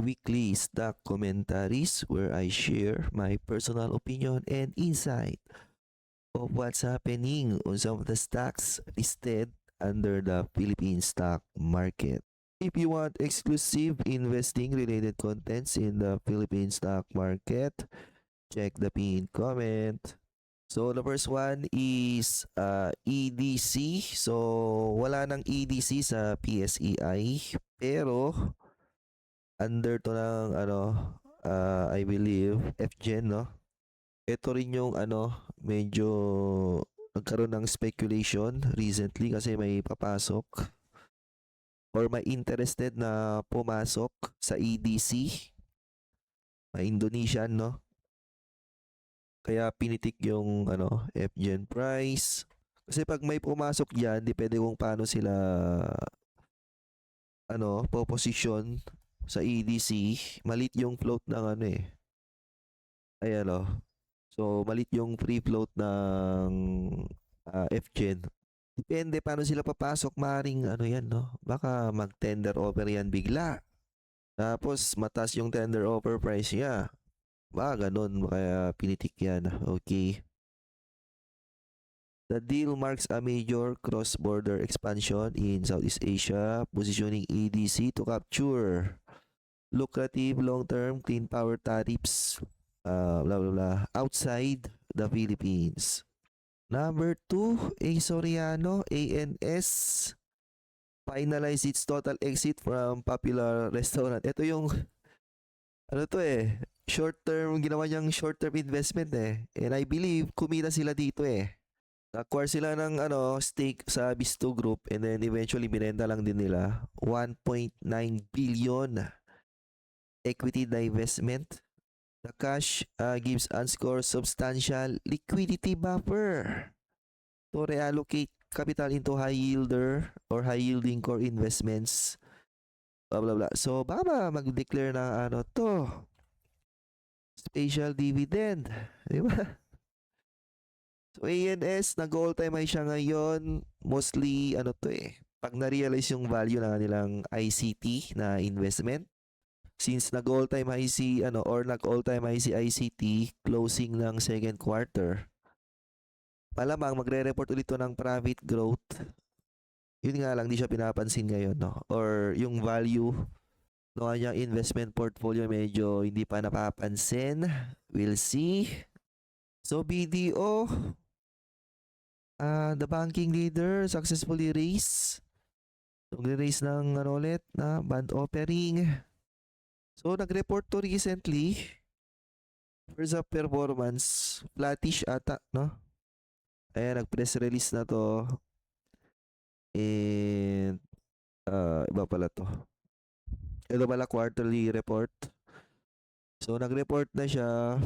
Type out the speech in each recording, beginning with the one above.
weekly stock commentaries where I share my personal opinion and insight of what's happening on some of the stocks listed under the Philippine stock market. If you want exclusive investing related contents in the Philippine stock market, check the pinned comment. So the first one is EDC. So wala nang EDC sa PSEI pero under to ng I believe FGen, no? Ito rin yung medyo nagkaroon ng speculation recently kasi may papasok or may interested na pumasok sa EDC, may Indonesian, no? Kaya pinitik yung FGen price. Kasi pag may pumasok diyan, depende kung paano sila po-position sa EDC, malit yung float ng ayan So malit yung free float ng FGen. Depende paano sila papasok, maring yan, no? Baka mag-tender offer yan bigla. Tapos mataas yung tender offer price niya. Baka ganun, kaya pinitik yan. Okay. The deal marks a major cross-border expansion in Southeast Asia, positioning EDC to capture lucrative long-term clean power tariffs blah blah blah outside the Philippines. Number 2, A Soriano, ANS finalized its total exit from popular restaurant. Ito yung ginawa niyang short-term investment And I believe kumita sila dito Acquire sila ng stake sa Bisto Group and then eventually binenta lang din nila 1.9 billion equity divestment. The cash gives Anscor substantial liquidity buffer to reallocate capital into high yielder or high yielding core investments. Blah blah blah. So baka mag-declare ng special dividend, di ba? So ANS, nag-all time high siya ngayon. Mostly pag na-realize yung value ng kanilang ICT na investment. Since nag-all time high si nag-all time high si ICT closing ng second quarter. Malamang magre-report ulit to ng profit growth. Yun nga lang, di siya pinapansin ngayon, no? Or yung value no kanyang investment portfolio medyo hindi pa napapansin. We'll see. So BDO, the banking leader successfully raised. Nag-raise ng ulit na bond offering. So nag-report to recently. First up performance, flattish ata, no? Ayan, nag-press release na to. And iba pala to. Ito pala quarterly report. So nag-report na siya.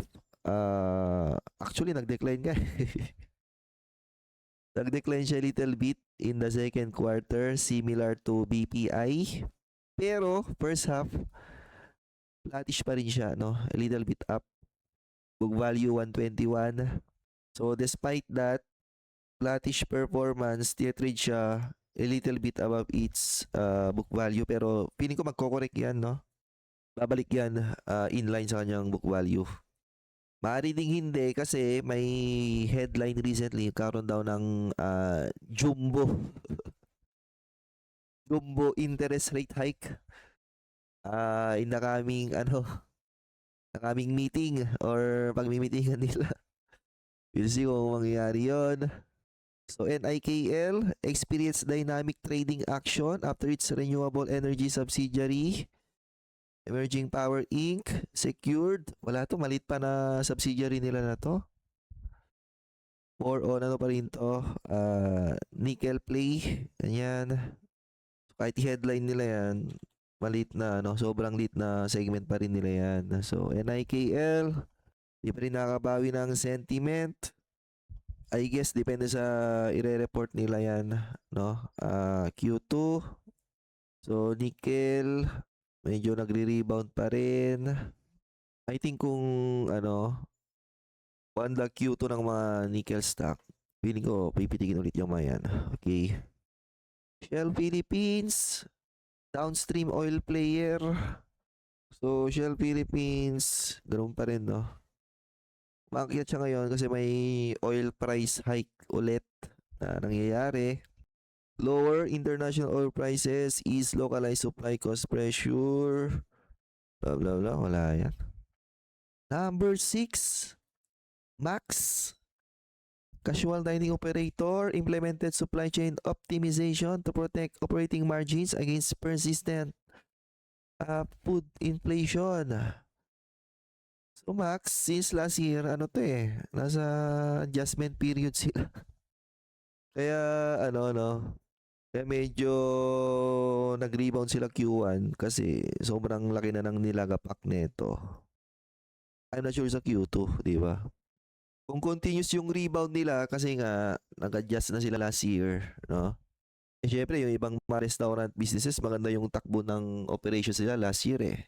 Actually nag-decline ka. Nag-decline siya little bit in the second quarter, similar to BPI. Pero first half, flattish pa rin siya, no? A little bit up. Book value 121. So despite that, flattish performance, trade siya a little bit above its book value. Pero feeling ko magko-correct yan, no? Babalik yan inline sa kanyang book value. Maaari ding hindi kasi may headline recently karon daw ng jumbo jumbo interest rate hike in the coming meeting or pagmi-meetingan nila. We'll see kung mangyayari yon. So NIKL experienced dynamic trading action after its renewable energy subsidiary Emerging Power Inc. secured. Wala to, malit pa na subsidiary nila na to. More on pa rin to. Nickel Play. Ganyan. Kahit headline nila yan, malit na, sobrang lit na segment pa rin nila yan. So, NIKL, di pa rin nakabawi ng sentiment. I guess, depende sa ire-report nila yan, no? Q2. So, nickel, medyo nagre-rebound pa rin. I think kung banda Q2 ng mga nickel stock, feeling ko pipitikin ulit yung mga yan. Okay. Shell Philippines, downstream oil player. So, Shell Philippines, ganun pa rin, no? Umakyat siya ngayon kasi may oil price hike ulit na nangyayari. Lower international oil prices is localized supply cost pressure. Blah, blah, blah. Wala yan. Number 6, Max. Casual dining operator implemented supply chain optimization to protect operating margins against persistent food inflation. So Max, since last year, ano to eh, nasa adjustment period sila. Kaya ano, kaya medyo nag-rebound sila Q1 kasi sobrang laki na ng nilagapak nito. I'm not sure sa Q2, di ba? Kung continuous yung rebound nila kasi nga nag-adjust na sila last year, no? Eh syempre yung ibang mga restaurant businesses maganda yung takbo ng operations nila last year eh.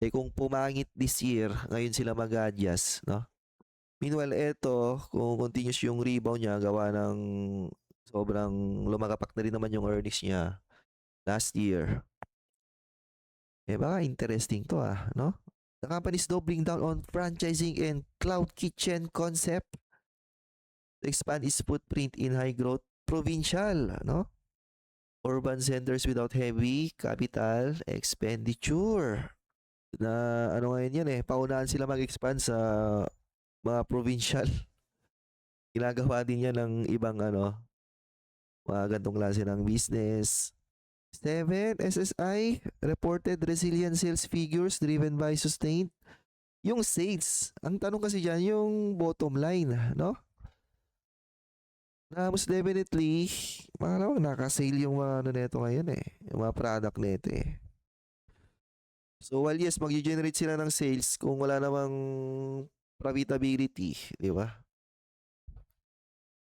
Eh kung pumangit this year, ngayon sila mag-adjust, no? Meanwhile, eto, kung continuous yung rebound niya, gawa ng sobrang lumagapak na rin naman yung earnings niya last year. Eh baka interesting to no? The company is doubling down on franchising and cloud kitchen concept to expand its footprint in high growth provincial, no? Urban centers without heavy capital expenditure. Na ano ngayon yan eh, paunahan sila mag-expand sa mga provincial. Ginagawa din yan ng ibang mga gantong klase ng business. 7, SSI reported resilient sales figures driven by sustained yung sales. Ang tanong kasi dyan, yung bottom line, no? Na most definitely, malamang nakasale yung mga ano neto ngayon eh. Yung mga product neto eh. So while yes, mag-generate sila ng sales kung wala namang profitability, di ba?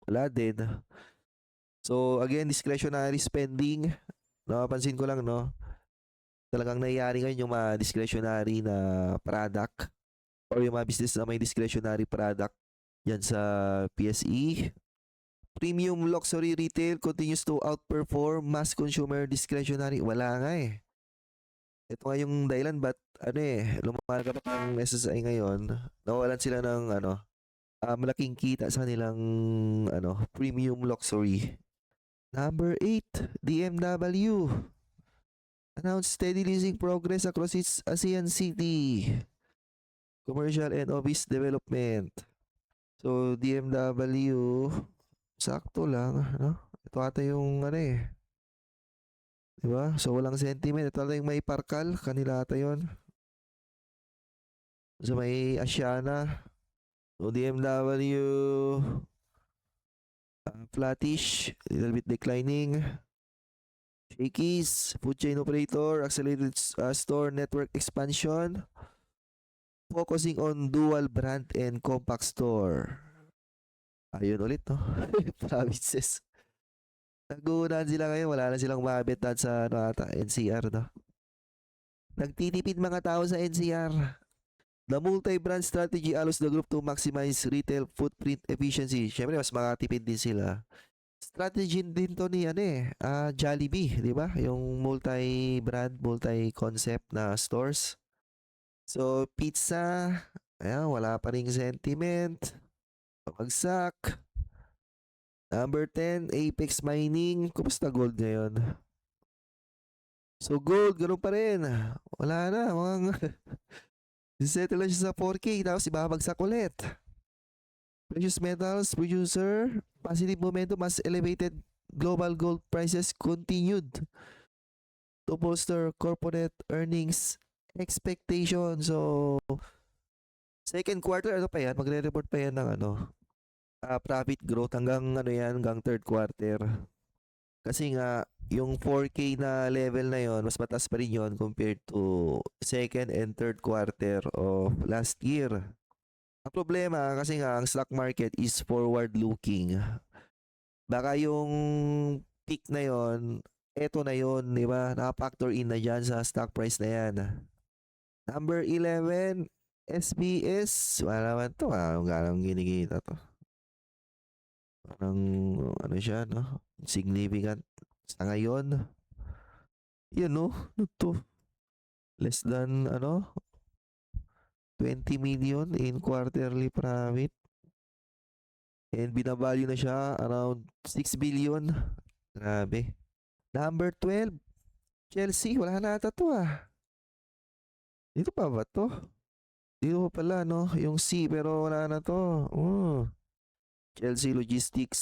Wala din. So again, discretionary spending. Napapansin ko lang, no? Talagang nangyayari ngayon yung mga discretionary na product or yung mga business na may discretionary product yan sa PSE. Premium luxury retail continues to outperform mass consumer discretionary. Wala nga eh. Ito nga yung dahilan ba't lumalagapak ng SSI ngayon. Nawalan sila ng malaking kita sa nilang premium luxury. Number 8, DMW. Announced steady leasing progress across its ASEAN city. Commercial and office development. So, DMW, sakto lang, no? Ito ata yung diba? So, walang sentiment. Ito ata yung may Parkal. Kanila ata yun. So, may Asiana. So, DMW, flattish, a little bit declining. Shakey's, food chain operator, accelerated store network expansion. Focusing on dual brand and compact store. Ayun ulit, no? Provinces. Naguunahan sila ngayon. Wala na silang mabitan sa NCR, no? Nagtitipid mga tao sa NCR. The multi-brand strategy allows the group to maximize retail footprint efficiency. Siyempre, mas makatipid din sila. Strategy din to ni Jollibee, di ba? Yung multi-brand, multi-concept na stores. So, pizza, ayan, wala pa ring sentiment. Pabagsak. Number 10, Apex Mining. Kumusta gold ngayon? So, gold, ganun pa rin. Wala na, mga settle lang siya sa 4K, tapos ibabagsak ulit. Precious metals producer, positive momentum as elevated global gold prices continued to bolster corporate earnings expectation. So, second quarter, pa yan? Magre-report pa yan ng profit growth hanggang third quarter. Kasi nga, yung 4K na level na yon mas mataas pa rin yon compared to second and third quarter of last year. Ang problema kasi nga ang stock market is forward looking. Baka yung peak na yon, eto na yon, di ba? Naka-factor in na dyan sa stock price na yan. Number 11, SBS. Wala naman to, ganang ginikita to. Parang siya, no? Significant sa ngayon. Yan, no? Ano to? Less than 20 million in quarterly profit. And binavalue na siya around 6 billion. Grabe. Number 12, Chelsea. Wala na ata to ah. Dito pa ba to? Dito pa pala yung C pero wala na to. Chelsea Logistics.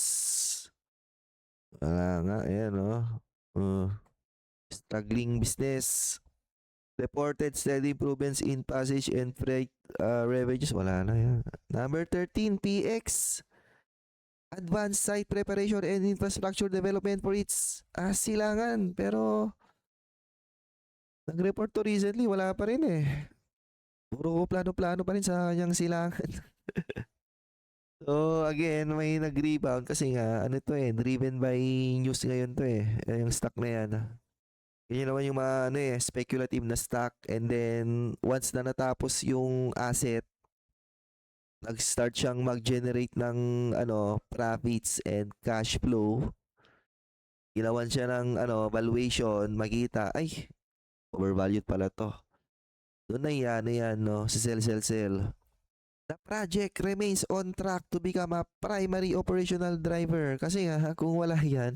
Wala nga, ayan struggling business. Reported steady improvements in passage and freight revenues. Wala na yan. Number 13, PX. Advanced site preparation and infrastructure development for its silangan. Pero nag-report to recently, wala pa rin eh. Puro plano-plano pa rin sa kanyang silangan. So again, may nag-rebound kasi nga to driven by news ngayon to eh. Yung stock na yan. Yun naman yung mga speculative na stock, and then once na natapos yung asset, nag-start siyang mag-generate ng profits and cash flow. Ginawan siya ng valuation, makita ay overvalued pala to. Doon na yan si sell. The project remains on track to become a primary operational driver. Kasi nga, kung wala yan,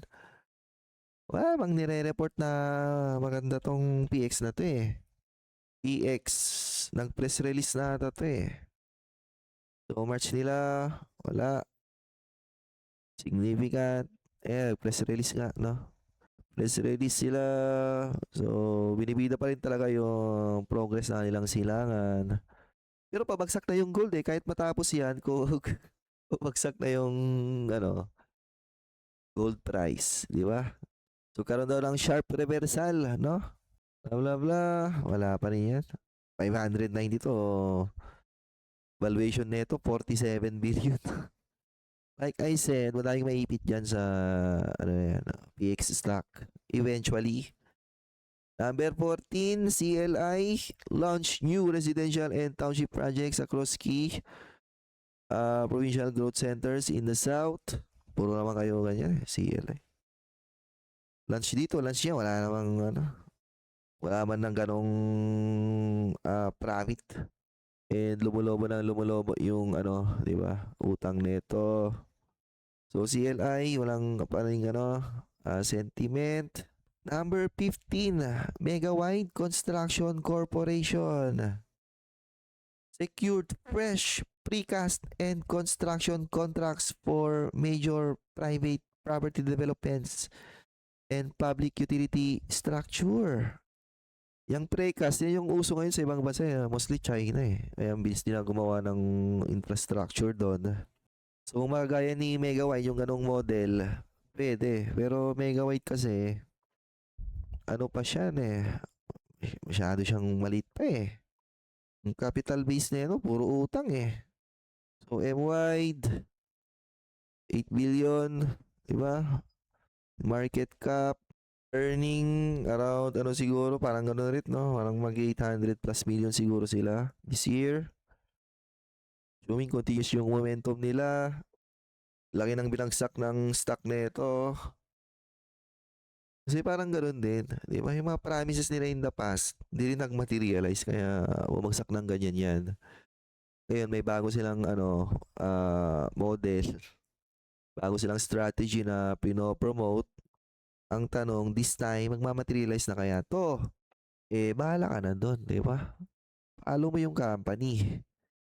wala mang nire-report na maganda tong PX na to eh. PX, nag-press release na ata to eh. So, March nila, wala. Significant. Press release nga, no? Press release sila. So, binibida pa rin talaga yung progress na nilang silangan. Pero pabagsak na yung gold eh. Kahit matapos yan, kung pabagsak na yung gold price. Di ba? So, karoon daw ng sharp reversal, no? Blah, blah, blah. Wala pa rin yan. 592. Valuation neto, 47 billion. Like I said, madaming maipit dyan sa PX stock. Eventually. Number 14, CLI launch new residential and township projects across key provincial growth centers in the south. Puro naman kayo ganyan, CLI. Launch dito, launch niya, wala namang wala man ng ganong profit. And lumulobo yung di ba? Utang nito. So CLI, walang paring sentiment. Number 15, Megawide Construction Corporation. Secured fresh precast and construction contracts for major private property developments and public utility structure. Yung precast, yan yung uso ngayon sa ibang bansa, mostly China eh. Kaya ang bilis nila gumawa ng infrastructure doon. So magagaya ni Megawide, yung ganong model, pwede. Pero Megawide kasi, pa siya masyado siyang maliit pa eh. Yung capital base na puro utang eh. So M-Wide, 8 billion, di ba? Market cap, earning around siguro, parang gano'n rin, no? Parang mag 800 plus million siguro sila this year. Showing continuous yung momentum nila. Laki ng binagsak ng stock nito. Kasi parang gano'n din. Di ba? Yung mga promises nila in the past, hindi rin nag-materialize. Kaya bumagsak ng ganyan yan. Ngayon, may bago silang model. Bago silang strategy na pinopromote. Ang tanong, this time, magmamaterialize na kaya to? Bahala ka na doon, di ba? Follow mo yung company.